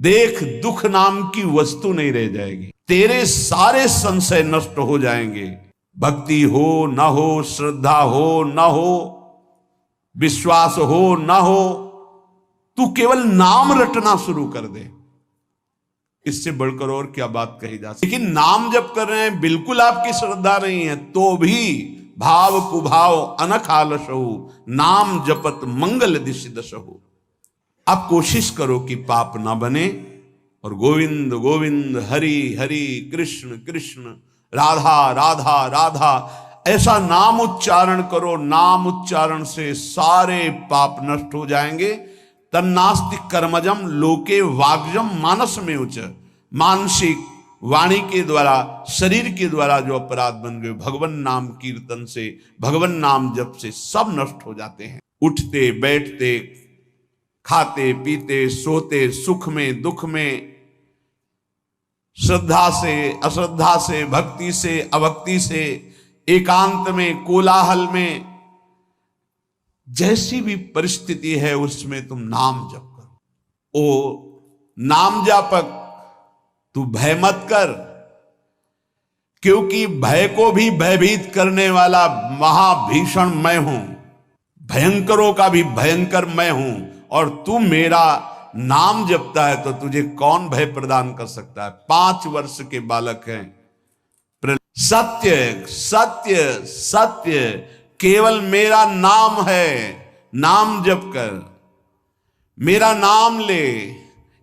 देख दुख नाम की वस्तु नहीं रह जाएगी, तेरे सारे संशय नष्ट हो जाएंगे। भक्ति हो ना हो, श्रद्धा हो ना हो, विश्वास हो ना हो, तू केवल नाम रटना शुरू कर दे, इससे बढ़कर और क्या बात कही जा सकती। लेकिन नाम जप कर रहे हैं, बिल्कुल आपकी श्रद्धा नहीं है, तो भी भाव कुभाव अनख आलसहु, नाम जपत मंगल दिशि दशहु। आप कोशिश करो कि पाप ना बने, और गोविंद गोविंद हरि हरि कृष्ण कृष्ण राधा राधा राधा ऐसा नाम उच्चारण करो। नाम उच्चारण से सारे पाप नष्ट हो जाएंगे। तन्नास्ति कर्मजम लोके वाग्जम मानस में उच्च, मानसिक वाणी के द्वारा शरीर के द्वारा जो अपराध बन गए, भगवान नाम कीर्तन से, भगवान नाम जप से सब नष्ट हो जाते हैं। उठते बैठते, खाते पीते, सोते, सुख में दुख में, श्रद्धा से अश्रद्धा से, भक्ति से अभक्ति से, एकांत में कोलाहल में, जैसी भी परिस्थिति है उसमें तुम नाम जप करो। ओ नाम जापक, तू भय मत कर, क्योंकि भय को भी भयभीत करने वाला महाभीषण मैं हूं, भयंकरों का भी भयंकर मैं हूं, और तू मेरा नाम जपता है तो तुझे कौन भय प्रदान कर सकता है। 5 वर्ष के बालक हैं, सत्य सत्य सत्य केवल मेरा नाम है, नाम जप कर, मेरा नाम ले।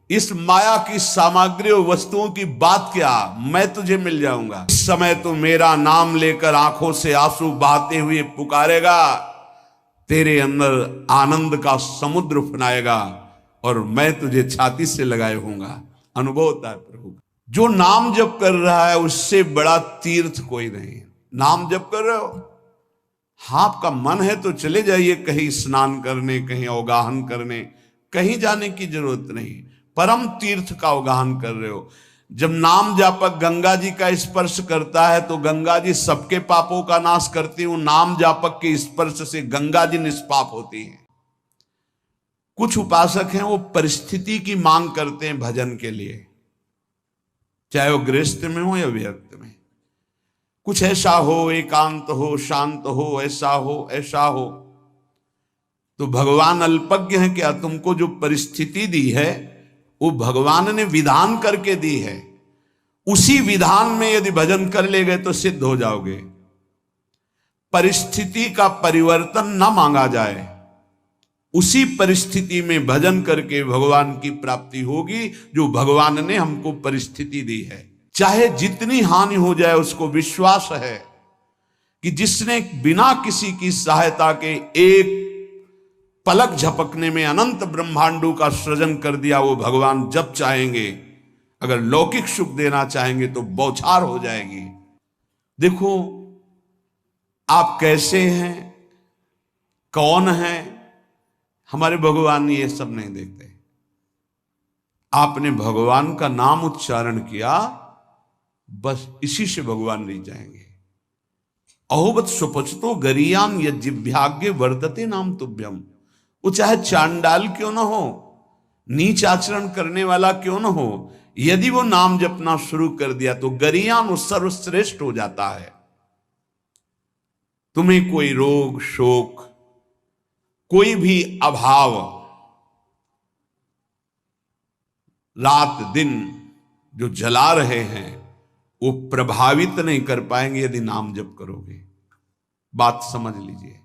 इस माया की सामग्री और वस्तुओं की बात क्या, मैं तुझे मिल जाऊंगा। इस समय तू मेरा नाम लेकर आंखों से आंसू बहाते हुए पुकारेगा, तेरे अंदर आनंद का समुद्र उफनाएगा, और मैं तुझे छाती से लगाए होऊंगा। अनुभव होता है प्रभु। जो नाम जप कर रहा है उससे बड़ा तीर्थ कोई नहीं। नाम जप कर रहे हो, हाँ आपका मन है तो चले जाइए कहीं स्नान करने, कहीं अवगाहन करने, कहीं जाने की जरूरत नहीं। परम तीर्थ का अवगाहन कर रहे हो। जब नाम जापक गंगा जी का स्पर्श करता है तो गंगा जी सबके पापों का नाश करती हूं। नाम जापक के स्पर्श से गंगा जी निष्पाप होती हैं। कुछ उपासक हैं वो परिस्थिति की मांग करते हैं भजन के लिए, चाहे वो गृहस्थ में हो या व्यक्त में। कुछ ऐसा हो, एकांत हो, शांत हो, ऐसा हो ऐसा हो। तो भगवान अल्पज्ञ है क्या? तुमको जो परिस्थिति दी है वो भगवान ने विधान करके दी है। उसी विधान में यदि भजन कर ले गए तो सिद्ध हो जाओगे। परिस्थिति का परिवर्तन ना मांगा जाए, उसी परिस्थिति में भजन करके भगवान की प्राप्ति होगी जो भगवान ने हमको परिस्थिति दी है। चाहे जितनी हानि हो जाए, उसको विश्वास है कि जिसने बिना किसी की सहायता के एक पलक झपकने में अनंत ब्रह्मांडों का सृजन कर दिया, वो भगवान जब चाहेंगे, अगर लौकिक सुख देना चाहेंगे तो बौछार हो जाएगी। देखो आप कैसे हैं, कौन हैं, हमारे भगवान ये सब नहीं देखते। आपने भगवान का नाम उच्चारण किया, बस इसी से भगवान नहीं जाएंगे। अहोबत सुपचतो गरियान यज्जिभ्याग्य वर्तते नाम तुभ्यम। वो चाहे चांडाल क्यों ना हो, नीच आचरण करने वाला क्यों ना हो, यदि वो नाम जपना शुरू कर दिया तो गरियान वो सर्वश्रेष्ठ हो जाता है। तुम्हें कोई रोग शोक, कोई भी अभाव रात दिन जो जला रहे हैं वो प्रभावित नहीं कर पाएंगे यदि नाम जप करोगे। बात समझ लीजिए।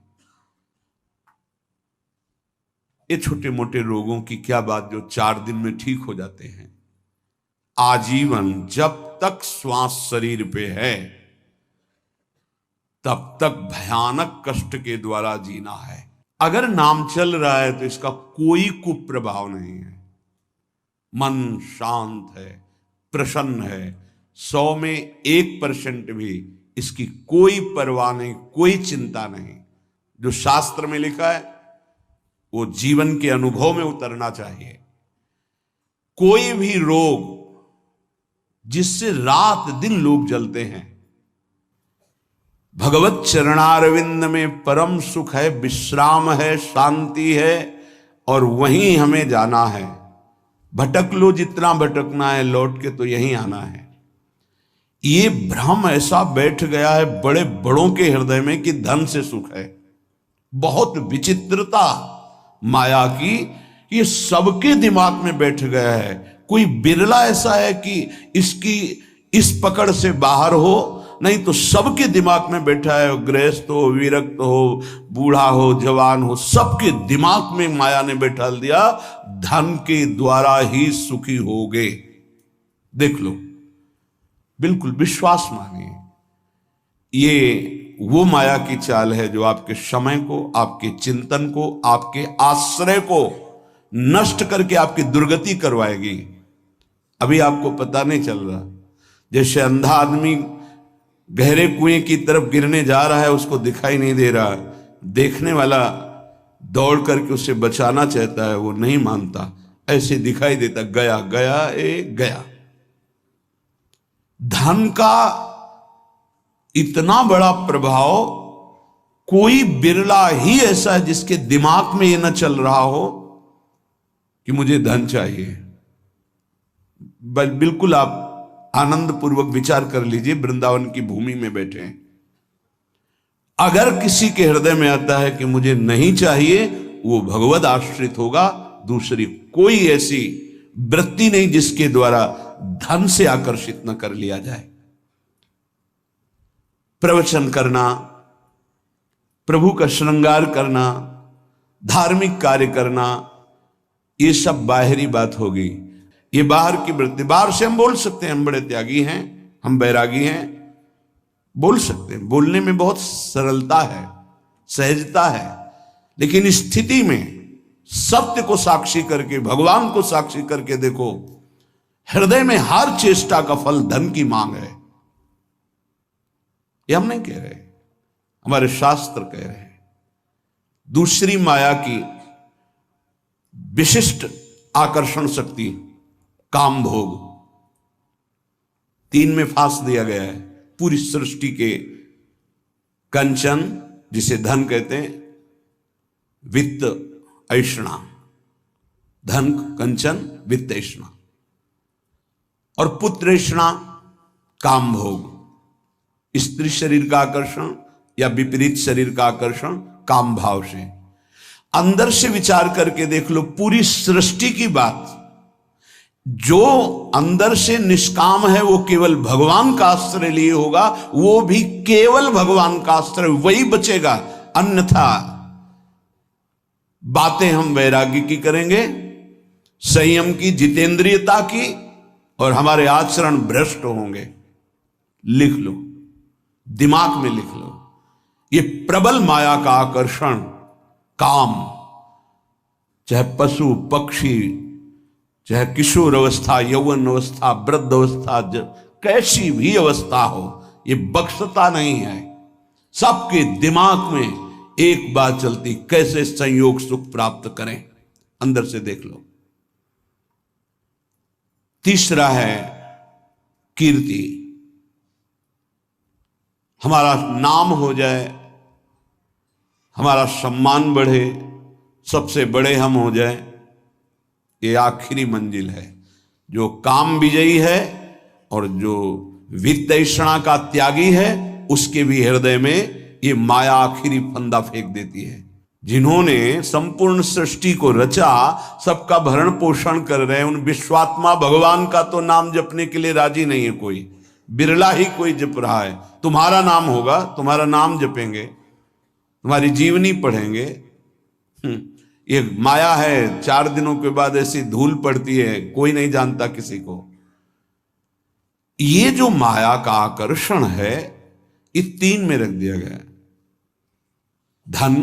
ये छोटे मोटे रोगों की क्या बात जो 4 दिन में ठीक हो जाते हैं। आजीवन जब तक श्वास शरीर पे है तब तक भयानक कष्ट के द्वारा जीना है। अगर नाम चल रहा है तो इसका कोई कुप्रभाव नहीं है। मन शांत है, प्रसन्न है, 100 में 1% भी इसकी कोई परवाह नहीं, कोई चिंता नहीं। जो शास्त्र में लिखा है वो जीवन के अनुभव में उतरना चाहिए। कोई भी रोग जिससे रात दिन लोग जलते हैं, भगवत चरणारविंद में परम सुख है, विश्राम है, शांति है, और वहीं हमें जाना है। भटक लो जितना भटकना है, लौट के तो यहीं आना है। ये भ्रम ऐसा बैठ गया है बड़े बड़ों के हृदय में कि धन से सुख है। बहुत विचित्रता माया की, ये सबके दिमाग में बैठ गया है। कोई बिरला ऐसा है कि इसकी इस पकड़ से बाहर हो, नहीं तो सबके दिमाग में बैठा है। गृहस्थ हो, विरक्त हो, बूढ़ा हो, जवान हो, सबके दिमाग में माया ने बैठा दिया, धन के द्वारा ही सुखी होगे। देख लो, बिल्कुल विश्वास मानिए, ये वो माया की चाल है जो आपके समय को, आपके चिंतन को, आपके आश्रय को नष्ट करके आपकी दुर्गति करवाएगी। अभी आपको पता नहीं चल रहा, जैसे अंधा आदमी गहरे कुएं की तरफ गिरने जा रहा है, उसको दिखाई नहीं दे रहा, देखने वाला दौड़ करके उसे बचाना चाहता है, वो नहीं मानता, ऐसे दिखाई देता, गया गया गया। धन का इतना बड़ा प्रभाव, कोई बिरला ही ऐसा है जिसके दिमाग में ये न चल रहा हो कि मुझे धन चाहिए। बिल्कुल आप आनंद पूर्वक विचार कर लीजिए, वृंदावन की भूमि में बैठे हैं, अगर किसी के हृदय में आता है कि मुझे नहीं चाहिए, वो भगवद आश्रित होगा। दूसरी कोई ऐसी वृत्ति नहीं जिसके द्वारा धन से आकर्षित न कर लिया जाए। प्रवचन करना, प्रभु का श्रृंगार करना, धार्मिक कार्य करना, ये सब बाहरी बात होगी। ये बाहर की वृत्ति, बाहर से हम बोल सकते हैं हम बड़े त्यागी हैं, हम बैरागी हैं, बोल सकते हैं, बोलने में बहुत सरलता है, सहजता है, लेकिन स्थिति में सत्य को साक्षी करके, भगवान को साक्षी करके देखो, हृदय में हर चेष्टा का फल धन की मांग है। ये हम नहीं कह रहे, हमारे शास्त्र कह रहे हैं। दूसरी माया की विशिष्ट आकर्षण शक्ति काम भोग, 3 में फांस दिया गया है। पूरी सृष्टि के कंचन, जिसे धन कहते हैं, वित्त ऐषणा, धन कंचन वित्त ऐषणा, और पुत्र ऐषणा काम भोग, स्त्री शरीर का आकर्षण या विपरीत शरीर का आकर्षण काम भाव से। अंदर से विचार करके देख लो, पूरी सृष्टि की बात, जो अंदर से निष्काम है वो केवल भगवान का आश्रय लिए होगा, वो भी केवल भगवान का आश्रय, वही बचेगा। अन्यथा बातें हम वैराग्य की करेंगे, संयम की, जितेंद्रियता की, और हमारे आचरण भ्रष्ट होंगे। लिख लो, दिमाग में लिख लो, ये प्रबल माया का आकर्षण काम, चाहे पशु पक्षी, चाहे किशोर अवस्था, यौवन अवस्था, वृद्ध अवस्था, कैसी भी अवस्था हो, ये बख्शता नहीं है। सबके दिमाग में एक बात चलती, कैसे संयोग सुख प्राप्त करें, अंदर से देख लो। तीसरा है कीर्ति, हमारा नाम हो जाए, हमारा सम्मान बढ़े, सबसे बड़े हम हो जाए, ये आखिरी मंजिल है। जो काम विजयी है और जो वित्तैषणा का त्यागी है, उसके भी हृदय में ये माया आखिरी फंदा फेंक देती है। जिन्होंने संपूर्ण सृष्टि को रचा, सबका भरण पोषण कर रहे हैं, उन विश्वात्मा भगवान का तो नाम जपने के लिए राजी नहीं है कोई, बिरला ही कोई जप रहा है। तुम्हारा नाम होगा, तुम्हारा नाम जपेंगे, तुम्हारी जीवनी पढ़ेंगे। ये माया है, 4 दिनों के बाद ऐसी धूल पड़ती है, कोई नहीं जानता किसी को। ये जो माया का आकर्षण है, ये 3 में रख दिया गया है, धन,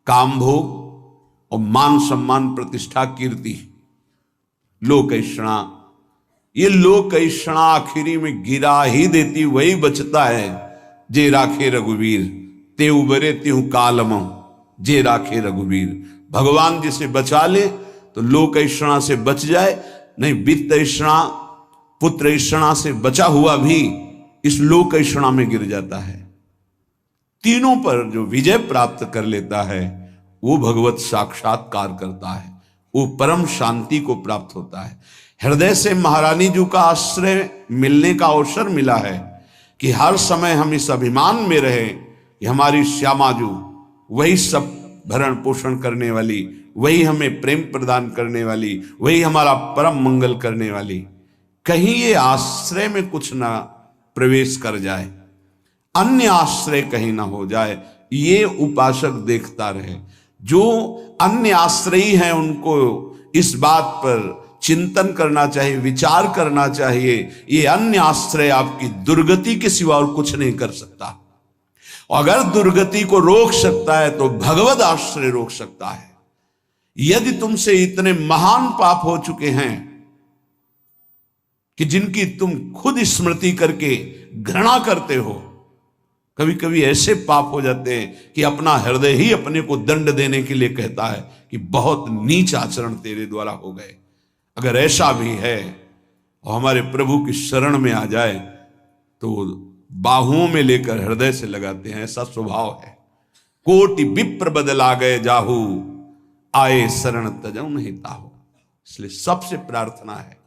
काम भोग और मान सम्मान प्रतिष्ठा कीर्ति, लोक ऐषणा। ये लोक ऐषणा आखिरी में गिरा ही देती, वही बचता है। जे राखे रघुवीर ते उबरे त्यू कालम, जे राखे रघुवीर। भगवान जिसे बचा ले तो लोक ऐषणा से बच जाए, नहीं वित्त ऐषणा, पुत्र ऐषणा से बचा हुआ भी इस लोक ऐषणा में गिर जाता है। तीनों पर जो विजय प्राप्त कर लेता है, वो भगवत साक्षात्कार करता है, वो परम शांति को प्राप्त होता है। हृदय से महारानी जी का आश्रय मिलने का अवसर मिला है कि हर समय हम इस अभिमान में रहे कि हमारी श्यामा जी वही सब भरण पोषण करने वाली, वही हमें प्रेम प्रदान करने वाली, वही हमारा परम मंगल करने वाली। कहीं ये आश्रय में कुछ ना प्रवेश कर जाए, अन्य आश्रय कहीं ना हो जाए, ये उपासक देखता रहे। जो अन्य आश्रयी हैं उनको इस बात पर चिंतन करना चाहिए, विचार करना चाहिए, ये अन्य आश्रय आपकी दुर्गति के सिवा और कुछ नहीं कर सकता। अगर दुर्गति को रोक सकता है तो भगवद आश्रय रोक सकता है। यदि तुमसे इतने महान पाप हो चुके हैं कि जिनकी तुम खुद स्मृति करके घृणा करते हो, कभी कभी ऐसे पाप हो जाते हैं कि अपना हृदय ही अपने को दंड देने के लिए कहता है कि बहुत नीच आचरण तेरे द्वारा हो गए। अगर ऐसा भी है और हमारे प्रभु की शरण में आ जाए तो बाहुओं में लेकर हृदय से लगाते हैं, ऐसा स्वभाव है। कोटि विप्र बदला गए जाहू, आए शरण तजऊ नहीं ताहू। इसलिए सबसे प्रार्थना है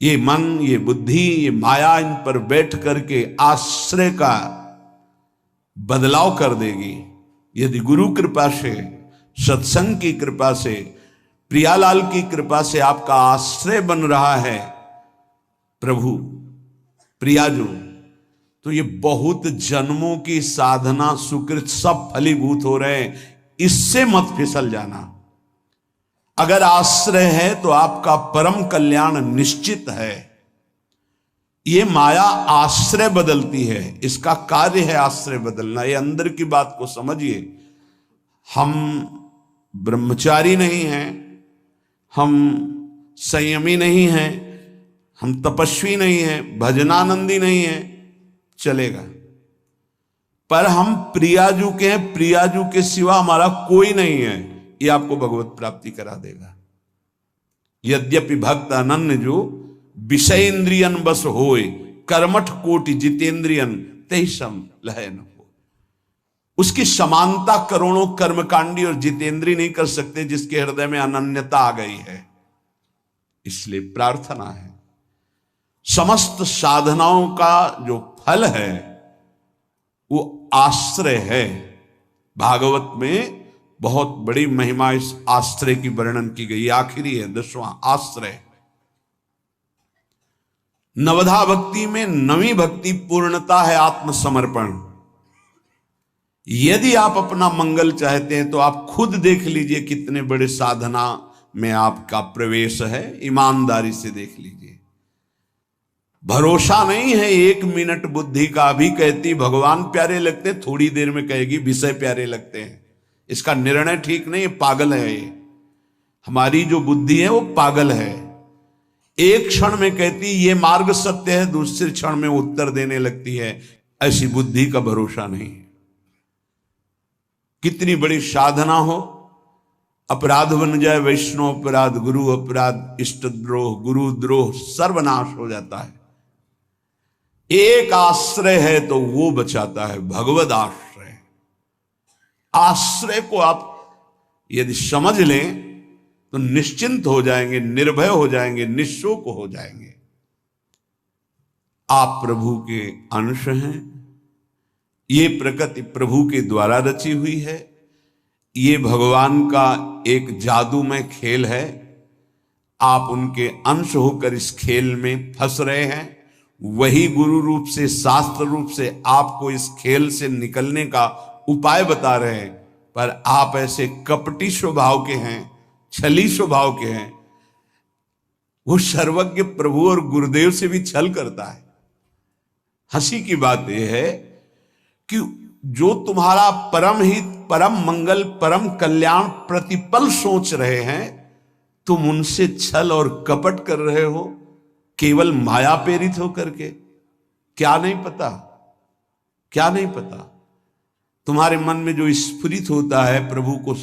ये मन, ये बुद्धि, ये माया इन पर बैठ करके आश्रय का बदलाव कर देगी। यदि गुरु कृपा से, सत्संग की कृपा से, प्रियालाल की कृपा से आपका आश्रय बन रहा है प्रभु प्रियाजू, तो ये बहुत जन्मों की साधना सुकृत सब फलीभूत हो रहे हैं। इससे मत फिसल जाना। अगर आश्रय है तो आपका परम कल्याण निश्चित है। ये माया आश्रय बदलती है, इसका कार्य है आश्रय बदलना। ये अंदर की बात को समझिए। हम ब्रह्मचारी नहीं हैं, हम संयमी नहीं हैं, हम तपस्वी नहीं हैं, भजनानंदी नहीं हैं, चलेगा। पर हम प्रियाजू के हैं, प्रियाजू के सिवा हमारा कोई नहीं है, ये आपको भगवत प्राप्ति करा देगा। यद्यपि भक्त अनन्य जो विषय इंद्रियन बस होए, कर्मठ कोटि जितेंद्रियन तेहि सम लहै न हो। उसकी समानता करोड़ों कर्मकांडी और जितेंद्री नहीं कर सकते जिसके हृदय में अनन्यता आ गई है। इसलिए प्रार्थना है, समस्त साधनाओं का जो फल है वो आश्रय है। भागवत में बहुत बड़ी महिमा इस आश्रय की वर्णन की गई। आखिरी है 10वां आश्रय। नवधा भक्ति में 9वीं भक्ति पूर्णता है आत्मसमर्पण। यदि आप अपना मंगल चाहते हैं तो आप खुद देख लीजिए कितने बड़े साधना में आपका प्रवेश है। ईमानदारी से देख लीजिए। भरोसा नहीं है 1 मिनट बुद्धि का भी कहती भगवान प्यारे लगते, थोड़ी देर में कहेगी विषय प्यारे लगते हैं। इसका निर्णय ठीक नहीं है, पागल है ये। हमारी जो बुद्धि है वो पागल है। एक क्षण में कहती ये मार्ग सत्य है, दूसरे क्षण में उत्तर देने लगती है। ऐसी बुद्धि का भरोसा नहीं है। कितनी बड़ी साधना हो, अपराध बन जाए, वैष्णव अपराध, गुरु अपराध, इष्ट द्रोह, गुरु द्रोह, सर्वनाश हो जाता है। एक आश्रय है तो वो बचाता है, भगवद आश्रय। आश्रय को आप यदि समझ लें तो निश्चिंत हो जाएंगे, निर्भय हो जाएंगे, निःशोक हो जाएंगे। आप प्रभु के अंश हैं। ये प्रकृति प्रभु के द्वारा रची हुई है। ये भगवान का एक जादूमय खेल है। आप उनके अंश होकर इस खेल में फंस रहे हैं। वही गुरु रूप से, शास्त्र रूप से आपको इस खेल से निकलने का उपाय बता रहे हैं। पर आप ऐसे कपटी स्वभाव के हैं, छली स्वभाव के हैं। वो सर्वज्ञ प्रभु और गुरुदेव से भी छल करता है। हंसी की बात यह है कि जो तुम्हारा परम हित, परम मंगल, परम कल्याण प्रतिपल सोच रहे हैं, तुम उनसे छल और कपट कर रहे हो, केवल माया प्रेरित होकर के। क्या नहीं पता, क्या नहीं पता। तुम्हारे मन में जो स्फुरित होता है प्रभु को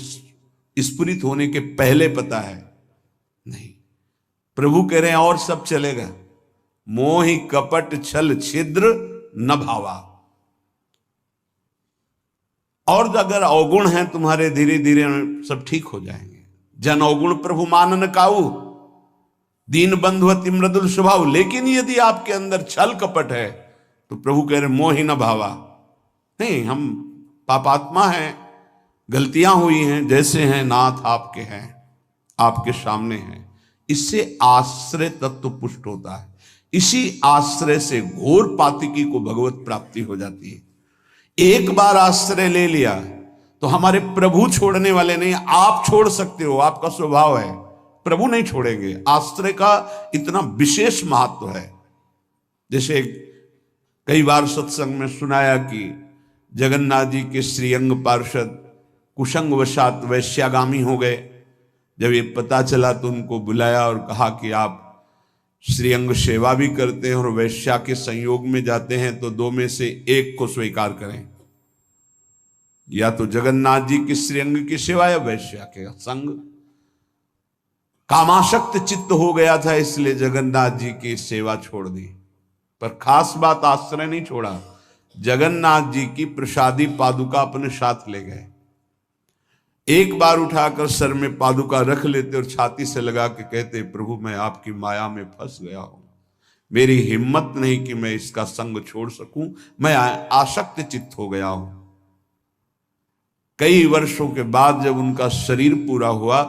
स्फुरित होने के पहले पता है नहीं। प्रभु कह रहे हैं और सब चलेगा। मोहि कपट छल छिद्र न भावा। और अगर अवगुण हैं तुम्हारे, धीरे धीरे सब ठीक हो जाएंगे। जन अवगुण प्रभु मानन काऊ, दीन बंधु अति मृदुल स्वभाव। लेकिन यदि आपके अंदर छल कपट है तो प्रभु कह रहे मोहि न भावा। नहीं, हम पापात्मा हैं, गलतियां हुई हैं, जैसे हैं नाथ आपके हैं, आपके सामने हैं। इससे आश्रय तत्व पुष्ट होता है। इसी आश्रय से घोर पातिकी को भगवत प्राप्ति हो जाती है। एक बार आश्रय ले लिया तो हमारे प्रभु छोड़ने वाले नहीं, आप छोड़ सकते हो, आपका स्वभाव है, प्रभु नहीं छोड़ेंगे। आश्रय का इतना विशेष महत्व है। जैसे कई बार सत्संग में सुनाया कि जगन्नाथ जी के श्रीअंग पार्षद कुसंग वशात वैश्यागामी हो गए। जब ये पता चला तो उनको बुलाया और कहा कि आप श्रीअंग सेवा भी करते हैं और वैश्या के संयोग में जाते हैं, तो दो में से एक को स्वीकार करें, या तो जगन्नाथ जी के श्रीअंग की सेवा या वैश्या के संग। कामाशक्त चित्त हो गया था, इसलिए जगन्नाथ जी की सेवा छोड़ दी। पर खास बात, आश्रय नहीं छोड़ा, जगन्नाथ जी की प्रसादी पादुका अपने साथ ले गए। एक बार उठाकर सर में पादुका रख लेते और छाती से लगा के कहते, प्रभु मैं आपकी माया में फंस गया हूं, मेरी हिम्मत नहीं कि मैं इसका संग छोड़ सकूं, मैं आसक्त चित्त हो गया हूं। कई वर्षों के बाद जब उनका शरीर पूरा हुआ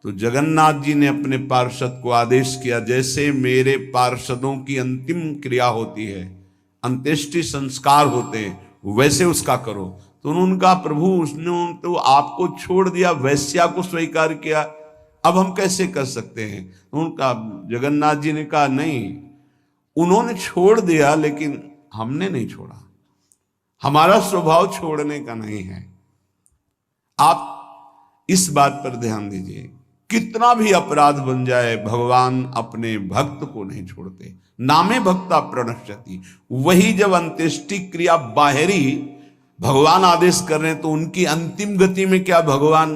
तो जगन्नाथ जी ने अपने पार्षद को आदेश किया, जैसे मेरे पार्षदों की अंतिम क्रिया होती है, अंत्येष्टि संस्कार होते हैं, वैसे उसका करो। तो उन्होंने कहा, प्रभु उसने तो आपको छोड़ दिया, वैश्या को स्वीकार किया, अब हम कैसे कर सकते हैं? उनका जगन्नाथ जी ने कहा, नहीं, उन्होंने छोड़ दिया लेकिन हमने नहीं छोड़ा, हमारा स्वभाव छोड़ने का नहीं है। आप इस बात पर ध्यान दीजिए, कितना भी अपराध बन जाए भगवान अपने भक्त को नहीं छोड़ते। नामे भक्ता प्रणश्यति। वही जब अंत्येष्टि क्रिया बाहरी भगवान आदेश कर रहे हैं तो उनकी अंतिम गति में क्या भगवान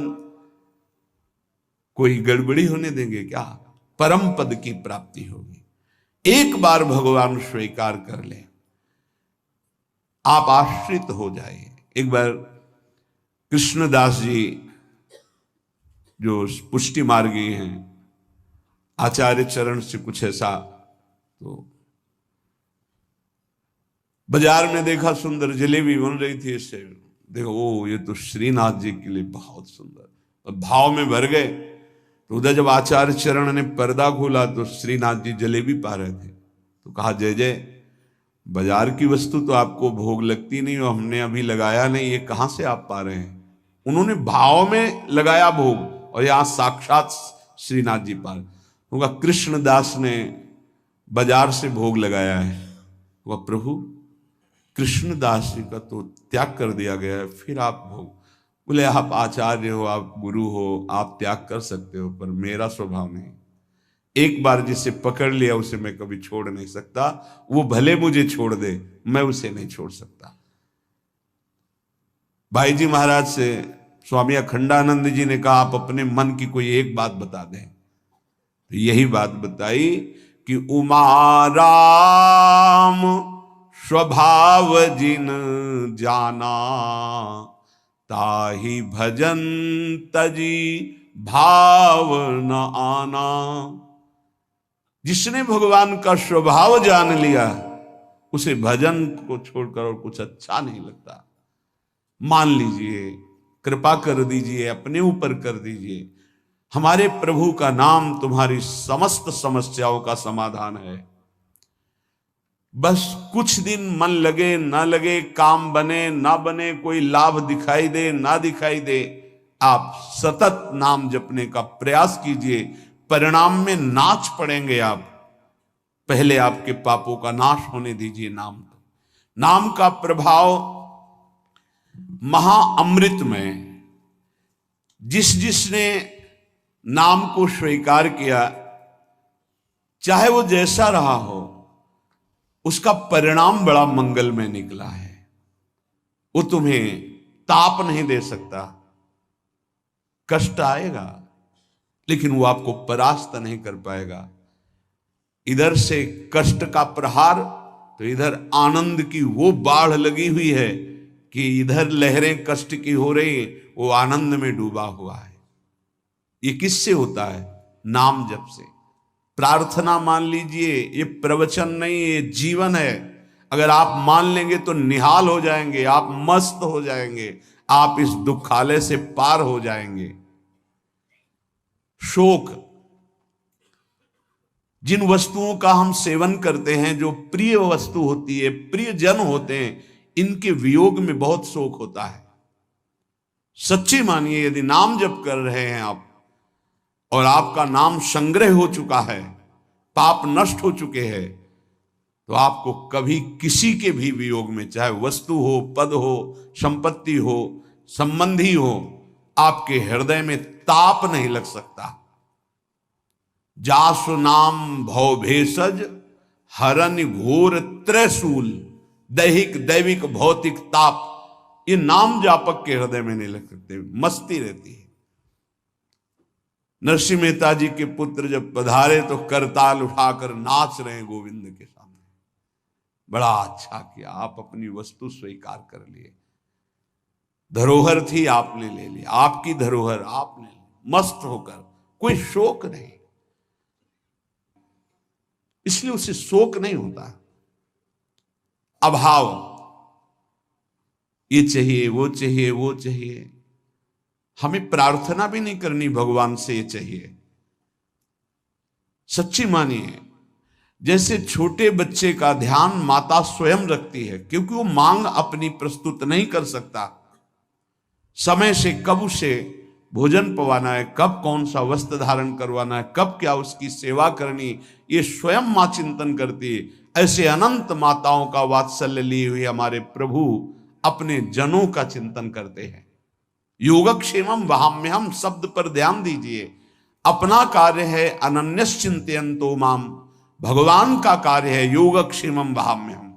कोई गड़बड़ी होने देंगे क्या? परम पद की प्राप्ति होगी। एक बार भगवान स्वीकार कर ले, आप आश्रित हो जाए। एक बार कृष्णदास जी जो पुष्टि मार्गी हैं, आचार्य चरण से कुछ ऐसा, तो बाजार में देखा सुंदर जलेबी बन रही थी, इससे देखो ओ ये तो श्रीनाथ जी के लिए बहुत सुंदर, और भाव में भर गए। तो उधर जब आचार्य चरण ने पर्दा खोला तो श्रीनाथ जी जलेबी पा रहे थे। तो कहा, जय जय, बाजार की वस्तु तो आपको भोग लगती नहीं और हमने अभी लगाया नहीं, ये कहां से आप पा रहे हैं? उन्होंने भाव में लगाया भोग और यहां साक्षात श्रीनाथ जी पा रहे। उनका कृष्णदास ने बाजार से भोग लगाया है। वह प्रभु कृष्णदास जी का तो त्याग कर दिया गया है, फिर आप भोग? बोले, आप आचार्य हो, आप गुरु हो, आप त्याग कर सकते हो, पर मेरा स्वभाव नहीं। एक बार जिसे पकड़ लिया उसे मैं कभी छोड़ नहीं सकता, वो भले मुझे छोड़ दे, मैं उसे नहीं छोड़ सकता। भाई जी महाराज से स्वामी अखंडानंद जी ने कहा, आप अपने मन की कोई एक बात बता दें। तो यही बात बताई कि उमा राम स्वभाव जिन जाना, ताहि भजन तजी भाव न आना। जिसने भगवान का स्वभाव जान लिया उसे भजन को छोड़कर और कुछ अच्छा नहीं लगता। मान लीजिए, कृपा कर दीजिए, अपने ऊपर कर दीजिए, हमारे प्रभु का नाम तुम्हारी समस्त समस्याओं का समाधान है। बस कुछ दिन मन लगे ना लगे, काम बने ना बने, कोई लाभ दिखाई दे ना दिखाई दे, आप सतत नाम जपने का प्रयास कीजिए। परिणाम में नाच पड़ेंगे आप। पहले आपके पापों का नाश होने दीजिए। नाम का प्रभाव महाअमृत में, जिसने नाम को स्वीकार किया, चाहे वो जैसा रहा हो, उसका परिणाम बड़ा मंगलमय निकला है। वो तुम्हें ताप नहीं दे सकता, कष्ट आएगा लेकिन वो आपको परास्त नहीं कर पाएगा। इधर से कष्ट का प्रहार तो इधर आनंद की वो बाढ़ लगी हुई है कि इधर लहरें कष्ट की हो रही, वो आनंद में डूबा हुआ है। ये किससे होता है? नाम जप से। प्रार्थना मान लीजिए, ये प्रवचन नहीं, ये जीवन है। अगर आप मान लेंगे तो निहाल हो जाएंगे, आप मस्त हो जाएंगे, आप इस दुखालय से पार हो जाएंगे। शोक, जिन वस्तुओं का हम सेवन करते हैं, जो प्रिय वस्तु होती है, प्रिय जन होते हैं, इनके वियोग में बहुत शोक होता है। सच्ची मानिए, यदि नाम जप कर रहे हैं आप और आपका नाम संग्रह हो चुका है, पाप नष्ट हो चुके हैं, तो आपको कभी किसी के भी वियोग में, चाहे वस्तु हो, पद हो, संपत्ति हो, संबंधी हो, आपके हृदय में ताप नहीं लग सकता। जासु नाम भव भेषज हरन घोर त्रैशूल, दैहिक दैविक भौतिक ताप, ये नाम जापक के हृदय में नहीं लग सकते, मस्ती रहती है। नरसिंह मेहता जी के पुत्र जब पधारे तो करताल उठाकर नाच रहे हैं गोविंद के सामने। बड़ा अच्छा किया, आप अपनी वस्तु स्वीकार कर लिए। धरोहर थी, आपने ले लिया, आपकी धरोहर आपने ली, मस्त होकर, कोई शोक नहीं। इसलिए उसे शोक नहीं होता। अभाव, ये चाहिए, वो चाहिए, वो चाहिए। हमें प्रार्थना भी नहीं करनी भगवान से ये चाहिए। सच्ची मानिए, जैसे छोटे बच्चे का ध्यान माता स्वयं रखती है, क्योंकि वो मांग अपनी प्रस्तुत नहीं कर सकता। समय से कब उसे भोजन पवाना है, कब कौन सा वस्त्र धारण करवाना है, कब क्या उसकी सेवा करनी, ये स्वयं मां चिंतन करती है। ऐसे अनंत माताओं का वात्सल्य लिए हुए हमारे प्रभु अपने जनों का चिंतन करते हैं। योगक्षेमम वहाम्यहम शब्द पर ध्यान दीजिए। अपना कार्य है अनन्यश्चिंतयन्तो माम, भगवान का कार्य है योगक्षेमम वहाम्यहम।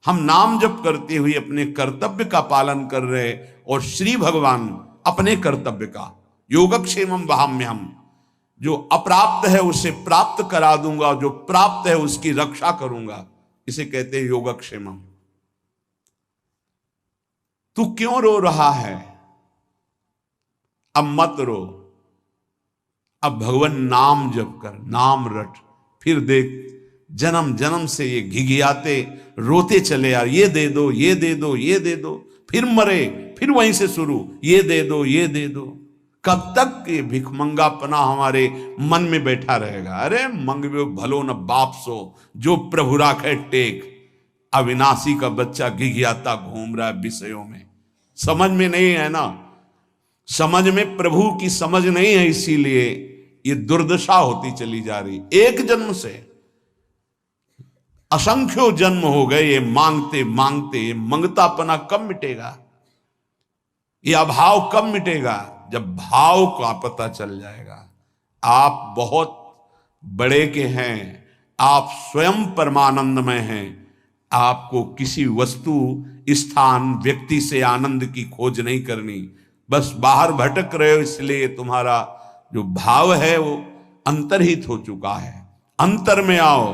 हम नाम जप करते हुए अपने कर्तव्य का पालन कर रहे, और श्री भगवान अपने कर्तव्य का। योगक्षेमम वहाम्यहम, जो अप्राप्त है उसे प्राप्त करा दूंगा, जो प्राप्त है उसकी रक्षा करूंगा, इसे कहते हैं योगक्षेमम। तू क्यों रो रहा है? अब मत रो, अब भगवान नाम जप कर, नाम रट। फिर देख, जन्म जन्म से ये घिघियाते रोते चले यार, ये दे दो, ये दे दो, ये दे दो, फिर मरे, फिर वहीं से शुरू, ये दे दो, ये दे दो। कब तक ये भिखमंगापना हमारे मन में बैठा रहेगा? अरे मंगवे भलो न बाप सो, जो प्रभु राखे टेक। अविनाशी का बच्चा घिघियाता घूम रहा है विषयों में, समझ में नहीं है ना, समझ में प्रभु की समझ नहीं है, इसीलिए ये दुर्दशा होती चली जा रही। एक जन्म से असंख्यों जन्म हो गए ये मांगते मांगते। ये मंगतापना कब मिटेगा? ये अभाव कब मिटेगा? जब भाव का पता चल जाएगा। आप बहुत बड़े के हैं, आप स्वयं परमानंदमय हैं। आपको किसी वस्तु, स्थान, व्यक्ति से आनंद की खोज नहीं करनी। बस बाहर भटक रहे हो, इसलिए तुम्हारा जो भाव है वो अंतर्हित हो चुका है। अंतर में आओ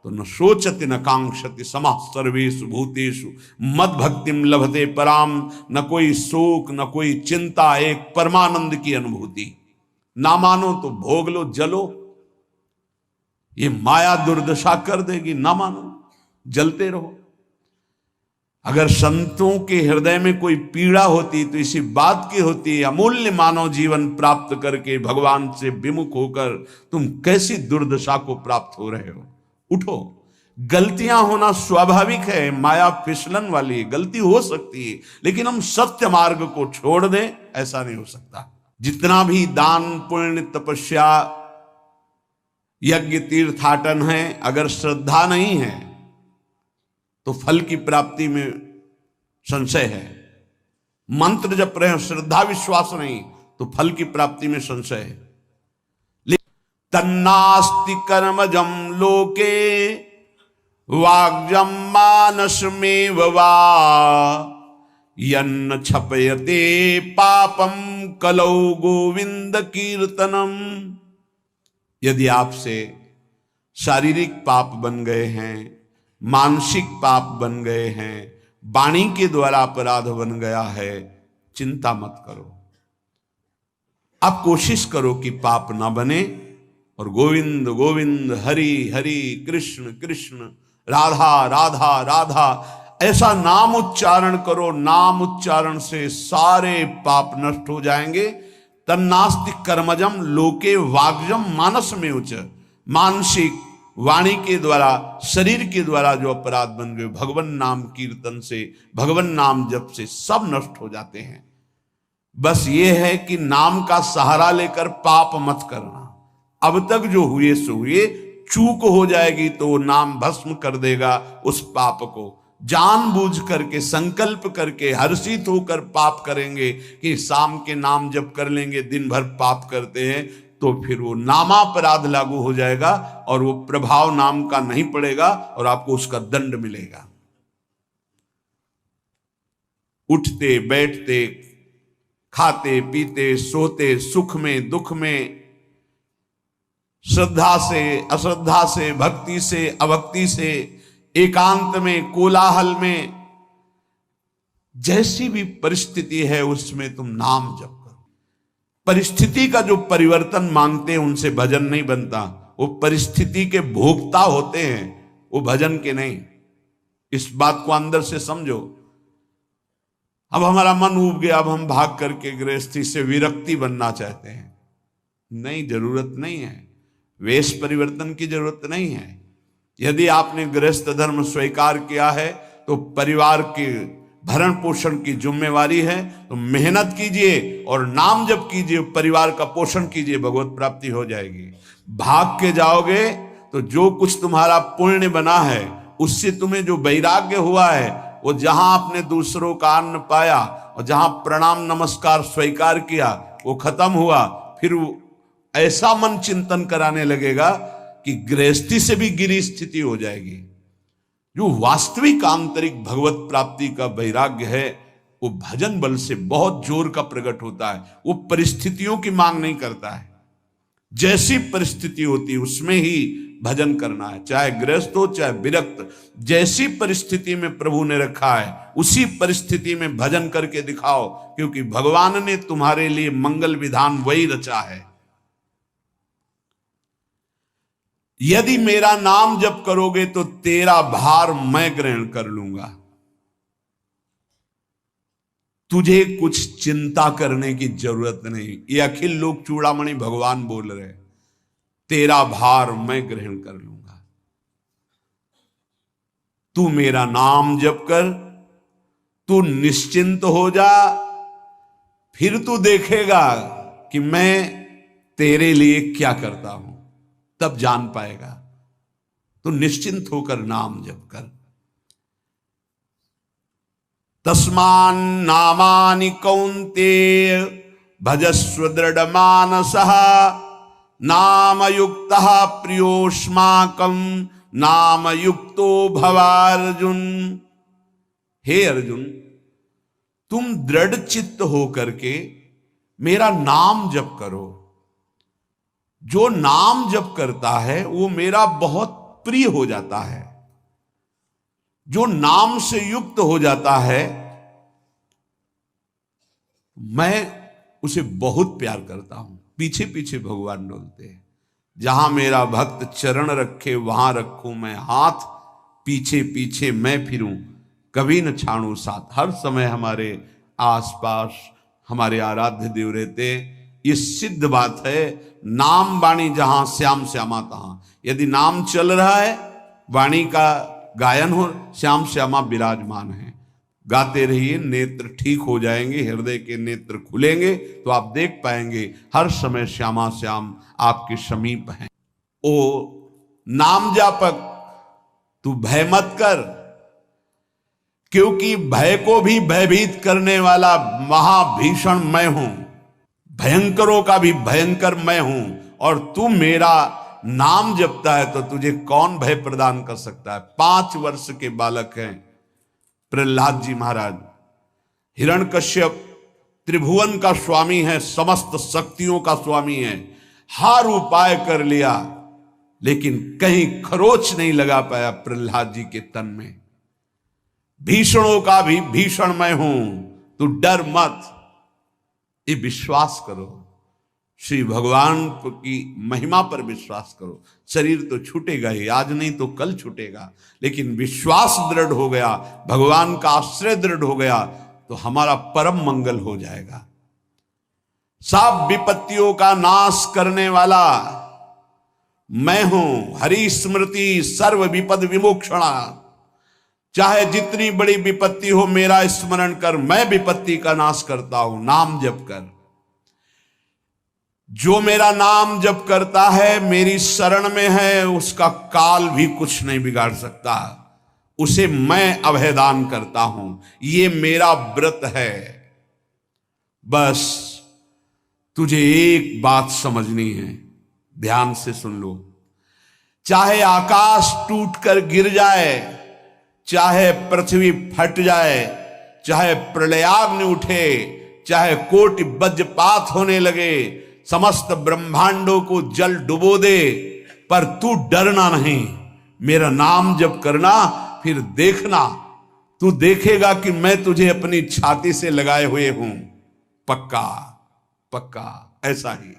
तो न शोचति न कांक्षति समः सर्वेषु भूतेषु मद भक्तिम लभते पराम। न कोई शोक, न कोई चिंता, एक परमानंद की अनुभूति। ना मानो तो भोग लो, जलो, ये माया दुर्दशा कर देगी। ना मानो, जलते रहो। अगर संतों के हृदय में कोई पीड़ा होती तो इसी बात की होती, अमूल्य मानव जीवन प्राप्त करके भगवान से विमुख होकर तुम कैसी दुर्दशा को प्राप्त हो रहे हो। उठो। गलतियां होना स्वाभाविक है, माया फिसलन वाली, गलती हो सकती है, लेकिन हम सत्य मार्ग को छोड़ दें, ऐसा नहीं हो सकता। जितना भी दान, पुण्य, तपस्या, यज्ञ, तीर्थाटन है, अगर श्रद्धा नहीं है तो फल की प्राप्ति में संशय है। मंत्र जप रहे हैं, श्रद्धा विश्वास नहीं तो फल की प्राप्ति में संशय है। तन्नास्ति कर्मजम लोके वाग्जम मानसमेव वा यन्न छपयते पापम कलौ गोविंद कीर्तनम। यदि आपसे शारीरिक पाप बन गए हैं, मानसिक पाप बन गए हैं, वाणी के द्वारा अपराध बन गया है, चिंता मत करो। आप कोशिश करो कि पाप ना बने, और गोविंद गोविंद हरि हरि कृष्ण कृष्ण राधा राधा राधा ऐसा नाम उच्चारण करो। नाम उच्चारण से सारे पाप नष्ट हो जाएंगे। तन्नास्ति कर्मजम लोके वाग्जम मानस में उच, मानसिक वाणी के द्वारा शरीर के द्वारा जो अपराध बन गए, भगवान नाम कीर्तन से, भगवान नाम जप से सब नष्ट हो जाते हैं। बस ये है कि नाम का सहारा लेकर पाप मत करना। अब तक जो हुए सो हुए, चूक हो जाएगी तो नाम भस्म कर देगा उस पाप को। जानबूझ करके संकल्प करके हर्षित होकर पाप करेंगे कि शाम के नाम जप कर लेंगे, दिन भर पाप करते हैं, तो फिर वो नामापराध लागू हो जाएगा और वो प्रभाव नाम का नहीं पड़ेगा और आपको उसका दंड मिलेगा। उठते बैठते खाते पीते सोते, सुख में दुख में, श्रद्धा से अश्रद्धा से, भक्ति से अभक्ति से, एकांत में कोलाहल में, जैसी भी परिस्थिति है उसमें तुम नाम जप करो। परिस्थिति का जो परिवर्तन मांगते हैं उनसे भजन नहीं बनता, वो परिस्थिति के भोक्ता होते हैं, वो भजन के नहीं। इस बात को अंदर से समझो। अब हमारा मन उब गया, अब हम भाग करके गृहस्थी से विरक्ति बनना चाहते हैं। नहीं, जरूरत नहीं है। वेश परिवर्तन की जरूरत नहीं है। यदि आपने गृहस्थ धर्म स्वीकार किया है तो परिवार के भरण पोषण की जिम्मेवारी है, तो मेहनत कीजिए और नाम जप कीजिए, परिवार का पोषण कीजिए, भगवत प्राप्ति हो जाएगी। भाग के जाओगे तो जो कुछ तुम्हारा पुण्य बना है उससे तुम्हें जो वैराग्य हुआ है, वो जहां आपने दूसरों का अन्न पाया और जहां प्रणाम नमस्कार स्वीकार किया वो खत्म हुआ, फिर ऐसा मन चिंतन कराने लगेगा कि गृहस्थी से भी गिरी स्थिति हो जाएगी। जो वास्तविक आंतरिक भगवत प्राप्ति का वैराग्य है वो भजन बल से बहुत जोर का प्रकट होता है। वो परिस्थितियों की मांग नहीं करता है। जैसी परिस्थिति होती है उसमें ही भजन करना है, चाहे गृहस्थ हो चाहे विरक्त। जैसी परिस्थिति में प्रभु ने रखा है उसी परिस्थिति में भजन करके दिखाओ, क्योंकि भगवान ने तुम्हारे लिए मंगल विधान वही रचा है। यदि मेरा नाम जप करोगे तो तेरा भार मैं ग्रहण कर लूंगा। तुझे कुछ चिंता करने की जरूरत नहीं। ये अखिल लोक चूड़ामणि भगवान बोल रहे, तेरा भार मैं ग्रहण कर लूंगा। तू मेरा नाम जप कर, तू निश्चिंत हो जा, फिर तू देखेगा कि मैं तेरे लिए क्या करता हूं, तब जान पाएगा। तो निश्चिंत होकर नाम जप कर। तस्मान नामानि कौन्तेय भजस्व दृढ़ मानसः, नाम युक्तः प्रियोष्माकं नाम युक्तो भवार्जुन। हे अर्जुन, तुम दृढ़ चित्त होकर के मेरा नाम जप करो। जो नाम जप करता है वो मेरा बहुत प्रिय हो जाता है। जो नाम से युक्त हो जाता है मैं उसे बहुत प्यार करता हूं। पीछे पीछे भगवान डोलते हैं। जहां मेरा भक्त चरण रखे वहां रखूं मैं हाथ, पीछे पीछे मैं फिरूं कभी न छाड़ू साथ। हर समय हमारे आसपास हमारे आराध्य देव रहते। ये सिद्ध बात है। नाम वाणी जहां श्याम श्यामा तहां। यदि नाम चल रहा है, वाणी का गायन हो, श्याम श्यामा विराजमान है। गाते रहिए, नेत्र ठीक हो जाएंगे, हृदय के नेत्र खुलेंगे तो आप देख पाएंगे हर समय श्यामा श्याम आपके समीप हैं। ओ नाम जापक, तू भय मत कर, क्योंकि भय को भी भयभीत करने वाला महाभीषण मैं हूं। भयंकरों का भी भयंकर मैं हूं, और तू मेरा नाम जपता है तो तुझे कौन भय प्रदान कर सकता है। 5 वर्ष के बालक हैं प्रहलाद जी महाराज। हिरण्यकश्यप त्रिभुवन का स्वामी है, समस्त शक्तियों का स्वामी है। हर उपाय कर लिया लेकिन कहीं खरोच नहीं लगा पाया प्रहलाद जी के तन में। भीषणों का भी भीषण मैं हूं, तू डर मत, ये विश्वास करो। श्री भगवान की महिमा पर विश्वास करो। शरीर तो छूटेगा ही, आज नहीं तो कल छूटेगा, लेकिन विश्वास दृढ़ हो गया, भगवान का आश्रय दृढ़ हो गया, तो हमारा परम मंगल हो जाएगा। सब विपत्तियों का नाश करने वाला मैं हूं, हरि स्मृति सर्व विपद विमोक्षणा। चाहे जितनी बड़ी विपत्ति हो, मेरा स्मरण कर, मैं विपत्ति का नाश करता हूं। नाम जप कर, जो मेरा नाम जप करता है, मेरी शरण में है, उसका काल भी कुछ नहीं बिगाड़ सकता। उसे मैं अभयदान करता हूं, ये मेरा व्रत है। बस तुझे एक बात समझनी है, ध्यान से सुन लो। चाहे आकाश टूटकर गिर जाए, चाहे पृथ्वी फट जाए, चाहे प्रलयाग्नि उठे, चाहे कोटि वज्रपात होने लगे, समस्त ब्रह्मांडों को जल डुबो दे, पर तू डरना नहीं। मेरा नाम जप करना, फिर देखना, तू देखेगा कि मैं तुझे अपनी छाती से लगाए हुए हूं। पक्का पक्का ऐसा ही।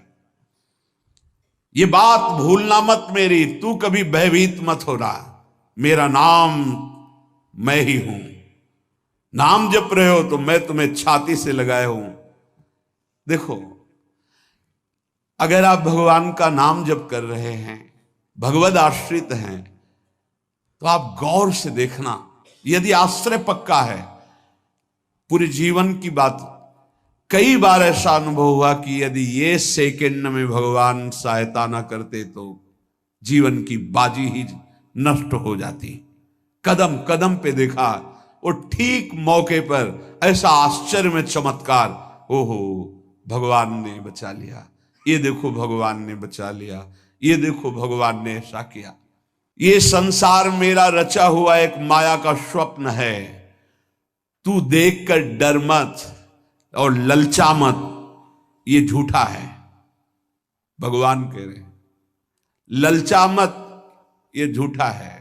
ये बात भूलना मत मेरी, तू कभी भयभीत मत होना। मेरा नाम मैं ही हूं। नाम जप रहे हो तो मैं तुम्हें छाती से लगाए हूं। देखो, अगर आप भगवान का नाम जप कर रहे हैं, भगवद आश्रित हैं, तो आप गौर से देखना। यदि आश्रय पक्का है, पूरे जीवन की बात, कई बार ऐसा अनुभव हुआ कि यदि ये सेकंड में भगवान सहायता ना करते तो जीवन की बाजी ही नष्ट हो जाती। कदम कदम पे देखा, वो ठीक मौके पर ऐसा आश्चर्य में चमत्कार, ओहो भगवान ने बचा लिया, ये देखो भगवान ने बचा लिया, ये देखो भगवान ने ऐसा किया। ये संसार मेरा रचा हुआ एक माया का स्वप्न है। तू देखकर डर मत और ललचा मत, ये झूठा है। भगवान कह रहे हैं ललचा मत, ये झूठा है,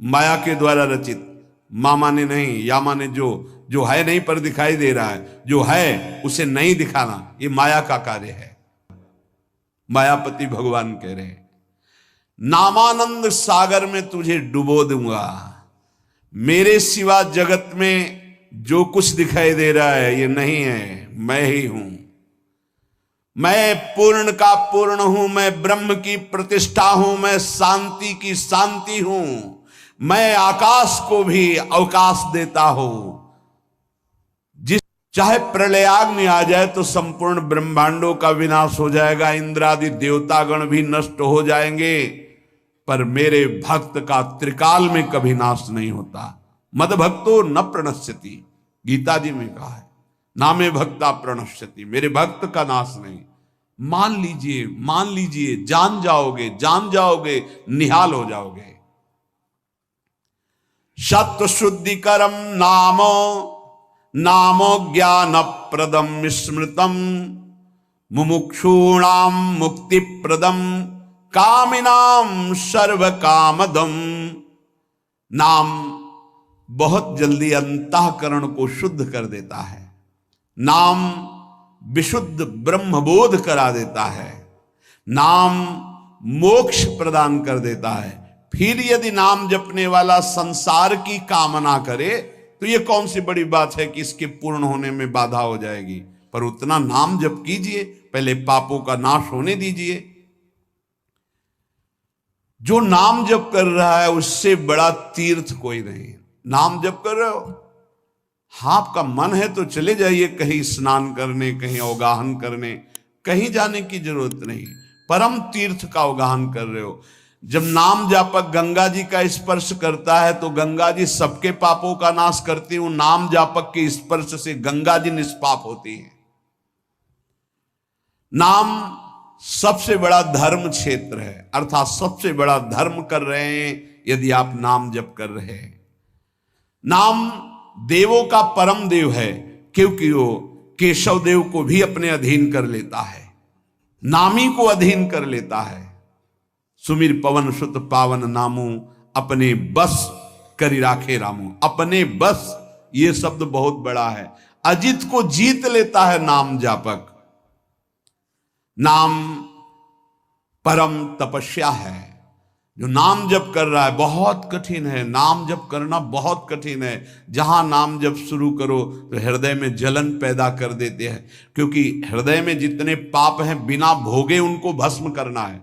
माया के द्वारा रचित। मामा ने नहीं, यामा ने जो है नहीं पर दिखाई दे रहा है, जो है उसे नहीं दिखाना, ये माया का कार्य है। मायापति भगवान कह रहे हैं नामानंद सागर में तुझे डुबो दूंगा। मेरे सिवा जगत में जो कुछ दिखाई दे रहा है ये नहीं है, मैं ही हूं। मैं पूर्ण का पूर्ण हूं, मैं ब्रह्म की प्रतिष्ठा हूं, मैं शांति की शांति हूं, मैं आकाश को भी अवकाश देता हूं। जिस चाहे प्रलयाग्नि आ जाए तो संपूर्ण ब्रह्मांडों का विनाश हो जाएगा, इंद्रादि देवतागण भी नष्ट हो जाएंगे, पर मेरे भक्त का त्रिकाल में कभी नाश नहीं होता। मद भक्तो न प्रणश्यति, गीता जी में कहा है, नामे भक्ता प्रणश्यति, मेरे भक्त का नाश नहीं। मान लीजिए, मान लीजिए, जान जाओगे, जान जाओगे, निहाल हो जाओगे। सत्व शुद्धिकरम नामो, नामो ज्ञान प्रदम स्मृतम, मुमुक्षूणाम मुक्ति प्रदम, कामिनाम सर्व कामदम। नाम बहुत जल्दी अंतःकरण को शुद्ध कर देता है। नाम विशुद्ध ब्रह्मबोध करा देता है। नाम मोक्ष प्रदान कर देता है। फिर यदि नाम जपने वाला संसार की कामना करे तो ये कौन सी बड़ी बात है कि इसके पूर्ण होने में बाधा हो जाएगी। पर उतना नाम जप कीजिए, पहले पापों का नाश होने दीजिए। जो नाम जप कर रहा है उससे बड़ा तीर्थ कोई नहीं। नाम जप कर रहे हो, हाँ आपका मन है तो चले जाइए कहीं स्नान करने, कहीं अवगाहन करने, कहीं जाने की जरूरत नहीं। परम तीर्थ का अवगाहन कर रहे हो। जब नाम जापक गंगा जी का स्पर्श करता है तो गंगा जी सबके पापों का नाश करती हूं। नाम जापक के स्पर्श से गंगा जी निष्पाप होती है। नाम सबसे बड़ा धर्म क्षेत्र है, अर्थात सबसे बड़ा धर्म कर रहे हैं यदि आप नाम जप कर रहे हैं। नाम देवों का परम देव है, क्योंकि वो केशव देव को भी अपने अधीन कर लेता है, नामी को अधीन कर लेता है। सुमिर पवन सुत पावन नामू, अपने बस करी राखे रामू। अपने बस, ये शब्द बहुत बड़ा है। अजित को जीत लेता है नाम जापक। नाम परम तपस्या है। जो नाम जप कर रहा है बहुत कठिन है, नाम जप करना बहुत कठिन है। जहां नाम जप शुरू करो तो हृदय में जलन पैदा कर देते हैं, क्योंकि हृदय में जितने पाप हैं बिना भोगे उनको भस्म करना है।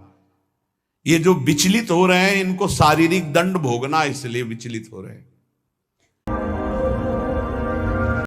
ये जो विचलित हो रहे हैं इनको शारीरिक दंड भोगना, इसलिए विचलित हो रहे हैं।